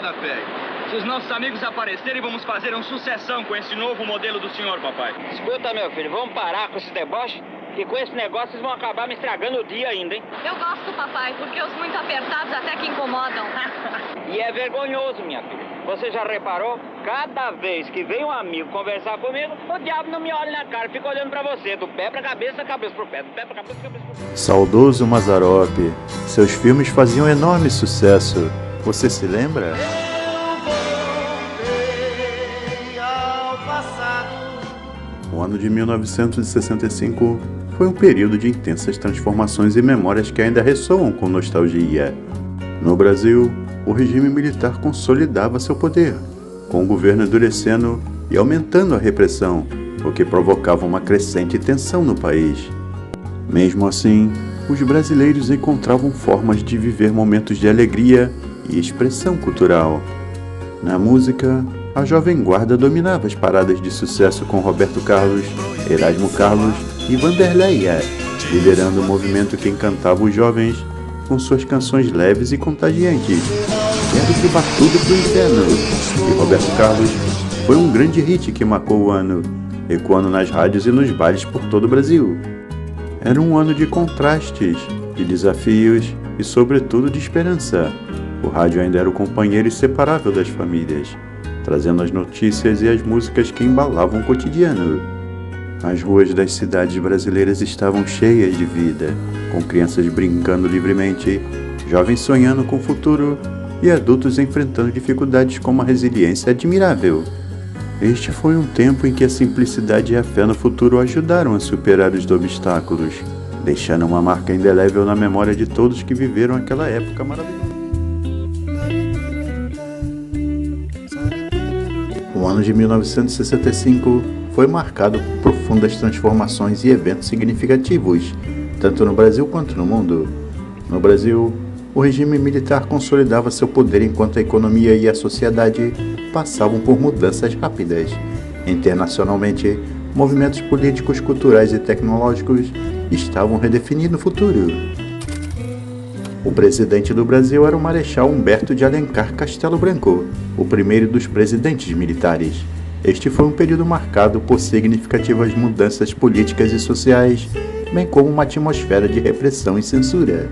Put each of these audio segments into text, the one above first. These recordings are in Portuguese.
da PEG. Se os nossos amigos aparecerem, vamos fazer uma sucessão com esse novo modelo do senhor, papai. Escuta, meu filho, vamos parar com esse deboche? Que com esse negócio vocês vão acabar me estragando o dia ainda, hein? Eu gosto, papai, porque os muito apertados até que incomodam. E é vergonhoso, minha filha. Você já reparou? Cada vez que vem um amigo conversar comigo, o diabo não me olha na cara, fica olhando pra você, do pé pra cabeça, cabeça pro pé, do pé pra cabeça, cabeça pro pé. Saudoso Mazzaropi, seus filmes faziam enorme sucesso. Você se lembra? O ano de 1965 foi um período de intensas transformações e memórias que ainda ressoam com nostalgia. No Brasil, o regime militar consolidava seu poder, com o governo endurecendo e aumentando a repressão, o que provocava uma crescente tensão no país. Mesmo assim, os brasileiros encontravam formas de viver momentos de alegria e expressão cultural. Na música, a Jovem Guarda dominava as paradas de sucesso com Roberto Carlos, Erasmo Carlos e Vanderleia, liderando o movimento que encantava os jovens com suas canções leves e contagiantes. Quero que vá tudo pro inferno, e Roberto Carlos foi um grande hit que marcou o ano, ecoando nas rádios e nos bailes por todo o Brasil. Era um ano de contrastes, de desafios e, sobretudo, de esperança. O rádio ainda era o companheiro inseparável das famílias, trazendo as notícias e as músicas que embalavam o cotidiano. As ruas das cidades brasileiras estavam cheias de vida, com crianças brincando livremente, jovens sonhando com o futuro e adultos enfrentando dificuldades com uma resiliência admirável. Este foi um tempo em que a simplicidade e a fé no futuro ajudaram a superar os obstáculos, deixando uma marca indelével na memória de todos que viveram aquela época maravilhosa. O ano de 1965 foi marcado por profundas transformações e eventos significativos, tanto no Brasil quanto no mundo. No Brasil, o regime militar consolidava seu poder enquanto a economia e a sociedade passavam por mudanças rápidas. Internacionalmente, movimentos políticos, culturais e tecnológicos estavam redefinindo o futuro. O presidente do Brasil era o Marechal Humberto de Alencar Castelo Branco, o primeiro dos presidentes militares. Este foi um período marcado por significativas mudanças políticas e sociais, bem como uma atmosfera de repressão e censura.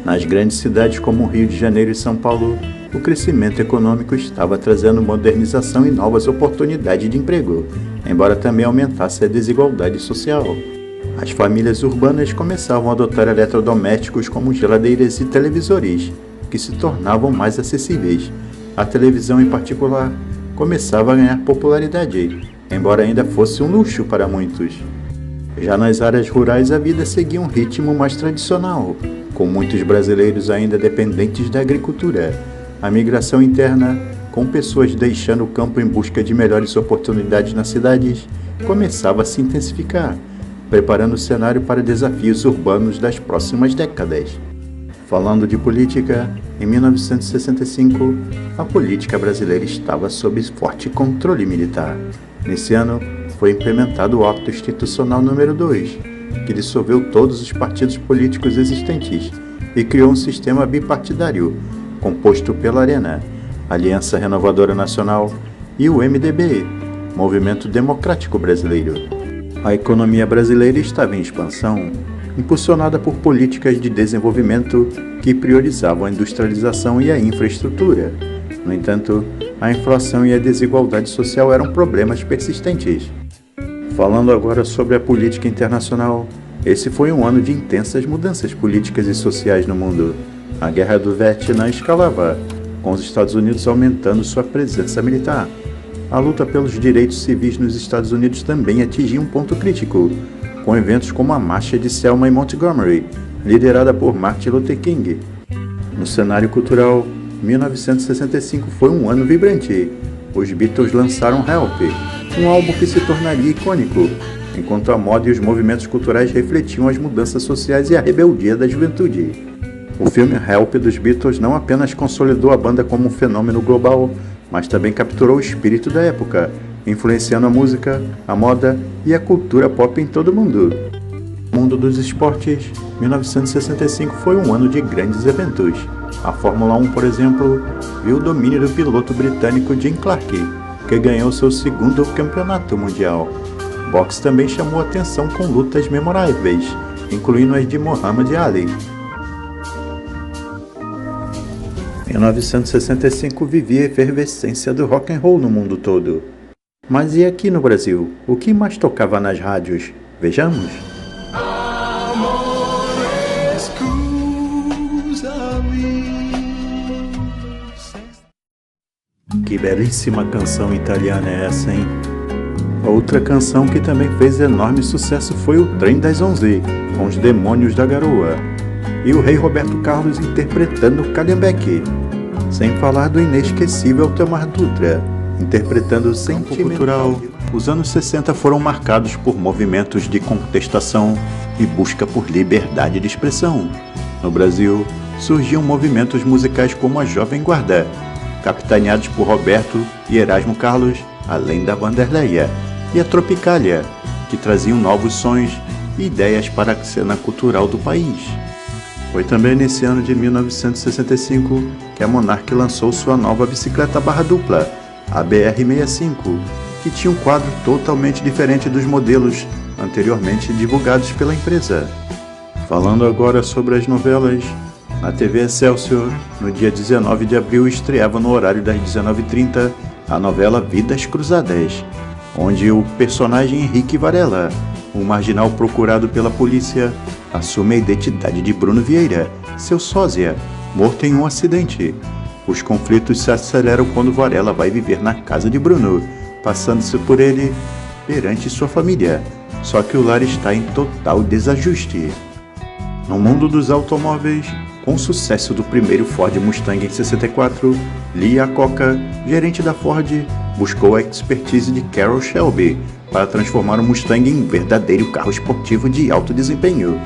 Nas grandes cidades como Rio de Janeiro e São Paulo, o crescimento econômico estava trazendo modernização e novas oportunidades de emprego, embora também aumentasse a desigualdade social. As famílias urbanas começavam a adotar eletrodomésticos como geladeiras e televisores, que se tornavam mais acessíveis. A televisão, em particular, começava a ganhar popularidade, embora ainda fosse um luxo para muitos. Já nas áreas rurais, a vida seguia um ritmo mais tradicional, com muitos brasileiros ainda dependentes da agricultura. A migração interna, com pessoas deixando o campo em busca de melhores oportunidades nas cidades, começava a se intensificar, preparando o cenário para desafios urbanos das próximas décadas. Falando de política, em 1965, a política brasileira estava sob forte controle militar. Nesse ano, foi implementado o Ato Institucional número 2, que dissolveu todos os partidos políticos existentes e criou um sistema bipartidário, composto pela ARENA, Aliança Renovadora Nacional, e o MDB, Movimento Democrático Brasileiro. A economia brasileira estava em expansão, impulsionada por políticas de desenvolvimento que priorizavam a industrialização e a infraestrutura. No entanto, a inflação e a desigualdade social eram problemas persistentes. Falando agora sobre a política internacional, esse foi um ano de intensas mudanças políticas e sociais no mundo. A Guerra do Vietnã escalava, com os Estados Unidos aumentando sua presença militar. A luta pelos direitos civis nos Estados Unidos também atingia um ponto crítico, com eventos como a Marcha de Selma em Montgomery, liderada por Martin Luther King. No cenário cultural, 1965 foi um ano vibrante. Os Beatles lançaram Help, um álbum que se tornaria icônico, enquanto a moda e os movimentos culturais refletiam as mudanças sociais e a rebeldia da juventude. O filme Help dos Beatles não apenas consolidou a banda como um fenômeno global, mas também capturou o espírito da época, influenciando a música, a moda e a cultura pop em todo o mundo. No mundo dos esportes, 1965 foi um ano de grandes eventos. A Fórmula 1, por exemplo, viu o domínio do piloto britânico Jim Clark, que ganhou seu segundo campeonato mundial. Boxe também chamou atenção com lutas memoráveis, incluindo as de Muhammad Ali. Em 1965 vivia a efervescência do rock and roll no mundo todo. Mas e aqui no Brasil? O que mais tocava nas rádios? Vejamos. Que belíssima canção italiana é essa, hein? Outra canção que também fez enorme sucesso foi o Trem das 11, com os Demônios da Garoa, e o rei Roberto Carlos interpretando Calhambeque, sem falar do inesquecível Tamar Dutra, interpretando Sentimental. Os anos 60 foram marcados por movimentos de contestação e busca por liberdade de expressão. No Brasil, surgiam movimentos musicais como a Jovem Guarda, capitaneados por Roberto e Erasmo Carlos, além da Vanderleia, e a Tropicália, que traziam novos sons e ideias para a cena cultural do país. Foi também nesse ano de 1965 que a Monarch lançou sua nova bicicleta barra dupla, a BR-65, que tinha um quadro totalmente diferente dos modelos anteriormente divulgados pela empresa. Falando agora sobre as novelas, na TV Excelsior, no dia 19 de abril, estreava no horário das 19h30 a novela Vidas Cruzadas, onde o personagem Henrique Varela, um marginal procurado pela polícia, assume a identidade de Bruno Vieira, seu sósia, morto em um acidente. Os conflitos se aceleram quando Varela vai viver na casa de Bruno, passando-se por ele perante sua família, só que o lar está em total desajuste. No mundo dos automóveis, com o sucesso do primeiro Ford Mustang em 64, Lee Iacocca, gerente da Ford, buscou a expertise de Carroll Shelby para transformar o Mustang em um verdadeiro carro esportivo de alto desempenho.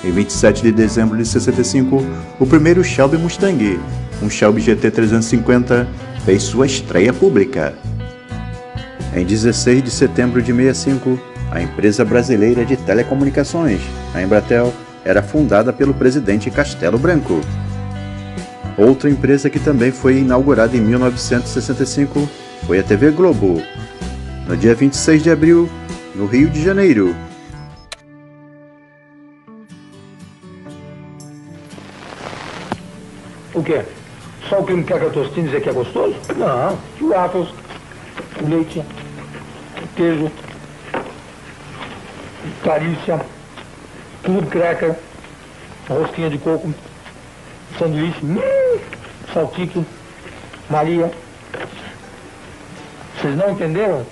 Em 27 de dezembro de 65, o primeiro Shelby Mustang, um Shelby GT 350, fez sua estreia pública. Em 16 de setembro de 65, a empresa brasileira de telecomunicações, a Embratel, era fundada pelo presidente Castelo Branco. Outra empresa que também foi inaugurada em 1965 foi a TV Globo, no dia 26 de abril, no Rio de Janeiro. O quê? Só o que me quer que eu tô assistindo dizer que é gostoso? Não, churrascos, leite, queijo, carícia, clube cracker, rosquinha de coco, sanduíche, saltico, Maria. Vocês não entenderam?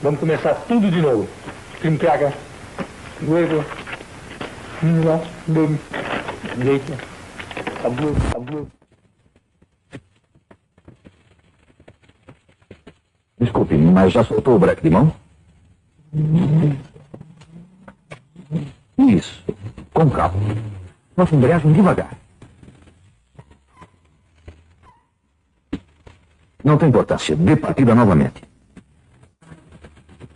Vamos começar tudo de novo. Cream cracker, huevo, leite, sabor. Desculpe, mas já soltou o breque de mão? Isso, com calma. Nossa embreagem devagar. Não tem importância, dê partida novamente.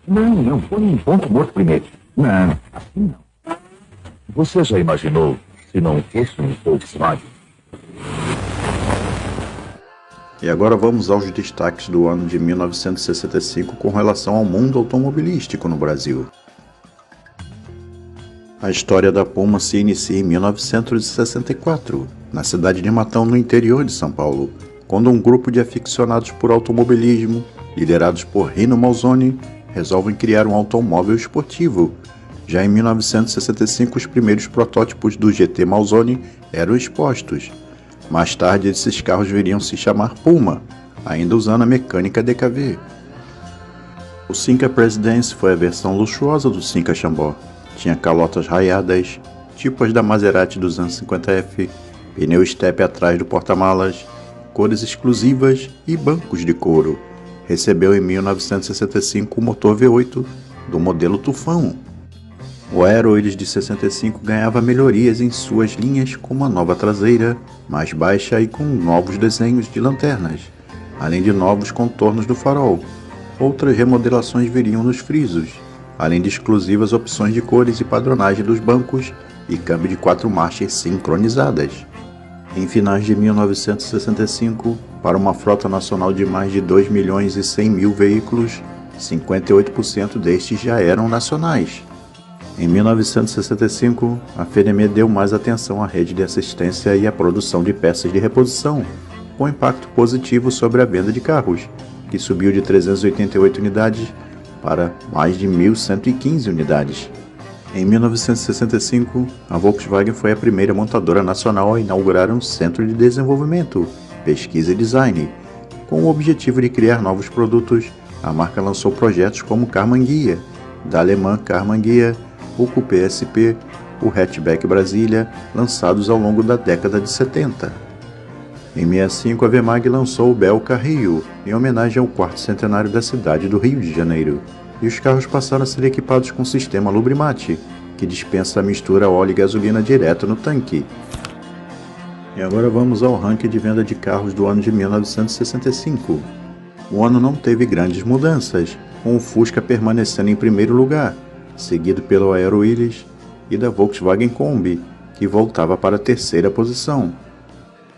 Não, põe um ponto morto primeiro. Não, assim não. Você já imaginou se não fosse um Volkswagen? E agora vamos aos destaques do ano de 1965 com relação ao mundo automobilístico no Brasil. A história da Puma se inicia em 1964, na cidade de Matão, no interior de São Paulo, quando um grupo de aficionados por automobilismo, liderados por Rino Malzone, resolvem criar um automóvel esportivo. Já em 1965, os primeiros protótipos do GT Malzone eram expostos. Mais tarde, esses carros viriam se chamar Puma, ainda usando a mecânica DKV. O Cinca Presidence foi a versão luxuosa do Cinca Chambó. Tinha calotas raiadas, tipo as da Maserati dos anos 50F, pneu step atrás do porta-malas, cores exclusivas e bancos de couro. Recebeu em 1965 o motor V8 do modelo Tufão. O Aeroiris de 65 ganhava melhorias em suas linhas, como a nova traseira, mais baixa e com novos desenhos de lanternas, além de novos contornos do farol. Outras remodelações viriam nos frisos, além de exclusivas opções de cores e padronagem dos bancos e câmbio de 4 marchas sincronizadas. Em finais de 1965, para uma frota nacional de mais de 2.100.000 veículos, 58% destes já eram nacionais. Em 1965, a FENEME deu mais atenção à rede de assistência e à produção de peças de reposição, com impacto positivo sobre a venda de carros, que subiu de 388 unidades para mais de 1.115 unidades. Em 1965, a Volkswagen foi a primeira montadora nacional a inaugurar um centro de desenvolvimento, pesquisa e design. Com o objetivo de criar novos produtos, a marca lançou projetos como o Karmann Ghia, da alemã Karmann Ghia, o Coupé SP, o Hatchback Brasília, lançados ao longo da década de 70. Em 65, a Vemag lançou o Belca Rio, em homenagem ao quarto centenário da cidade do Rio de Janeiro. E os carros passaram a ser equipados com sistema Lubrimate, que dispensa a mistura óleo e gasolina direto no tanque. E agora vamos ao ranking de venda de carros do ano de 1965. O ano não teve grandes mudanças, com o Fusca permanecendo em primeiro lugar, seguido pelo Aero Willys e da Volkswagen Kombi, que voltava para a terceira posição.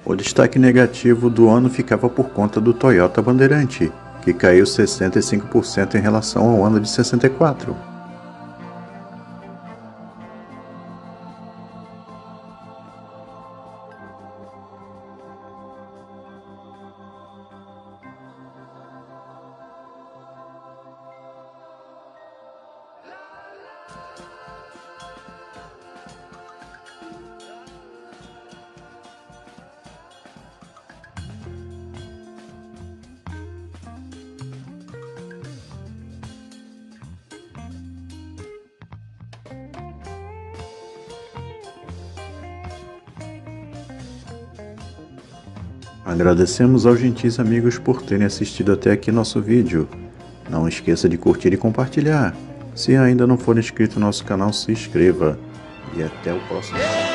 O destaque negativo do ano ficava por conta do Toyota Bandeirante, que caiu 65% em relação ao ano de 64. Agradecemos aos gentis amigos por terem assistido até aqui nosso vídeo. Não esqueça de curtir e compartilhar. Se ainda não for inscrito no nosso canal, se inscreva. E até o próximo vídeo.